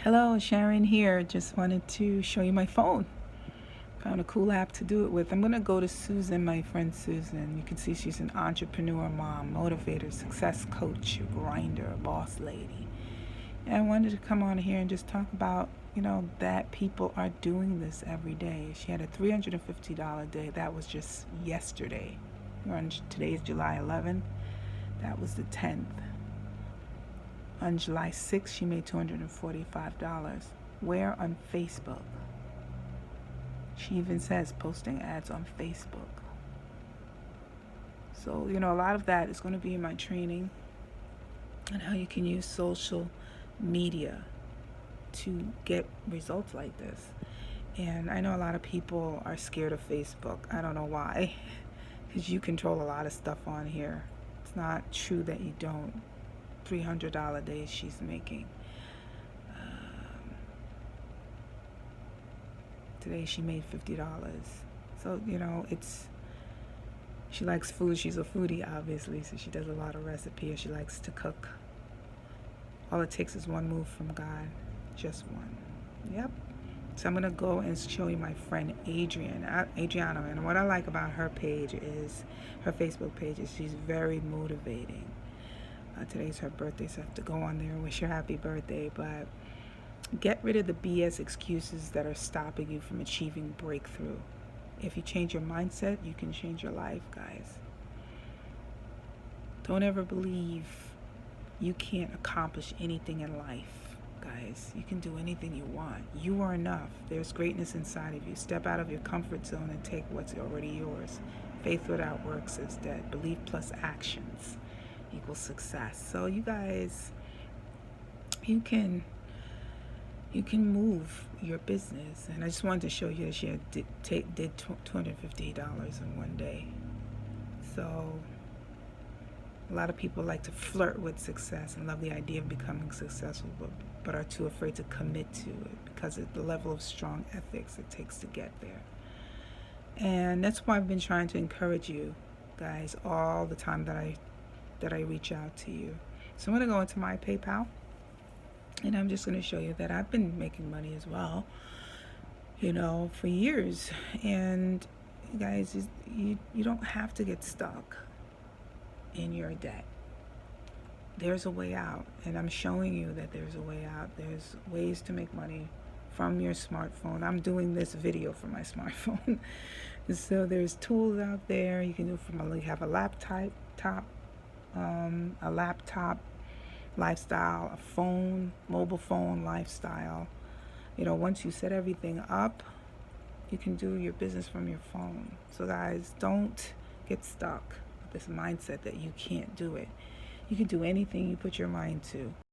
Hello, Sharon here. Just wanted to show you my phone. Found a cool app to do it with. I'm going to go to Susan, my friend Susan. You can see she's an entrepreneur mom, motivator, success coach, grinder, boss lady. And I wanted to come on here and just talk about, that people are doing this every day. She had a $350 day. That was just yesterday. Today is July 11th. That was the 10th. On July 6th, she made $245. Where? On Facebook. She even says posting ads on Facebook. So, a lot of that is going to be in my training on how you can use social media to get results like this. And I know a lot of people are scared of Facebook. I don't know why. Because you control a lot of stuff on here. It's not true that you don't. $300 days she's making. Today she made $50. So, she likes food. She's a foodie, obviously, so she does a lot of recipes. She likes to cook. All it takes is one move from God. Just one. Yep. So I'm going to go and show you my friend Adriana. And what I like about her page is, her Facebook page is, she's very motivating. Today's her birthday, so I have to go on there and wish her happy birthday. But get rid of the BS excuses that are stopping you from achieving breakthrough. If you change your mindset, you can change your life, guys. Don't ever believe you can't accomplish anything in life, guys. You can do anything you want. You are enough. There's greatness inside of you. Step out of your comfort zone and take what's already yours. Faith without works is dead. Belief plus actions equals success. So you guys, you can move your business. And I just wanted to show you that she did $250 in one day. So a lot of people like to flirt with success and love the idea of becoming successful, but are too afraid to commit to it because of the level of strong ethics it takes to get there. And that's why I've been trying to encourage you guys all the time that I reach out to you. So I'm going to go into my PayPal, and I'm just going to show you that I've been making money as well, for years. And guys, you don't have to get stuck in your debt. There's a way out, and I'm showing you that there's a way out. There's ways to make money from your smartphone. I'm doing this video from my smartphone. So there's tools out there you can do you have a laptop lifestyle, a phone, mobile phone lifestyle. Once you set everything up, you can do your business from your phone. So guys, don't get stuck with this mindset that you can't do it. You can do anything you put your mind to.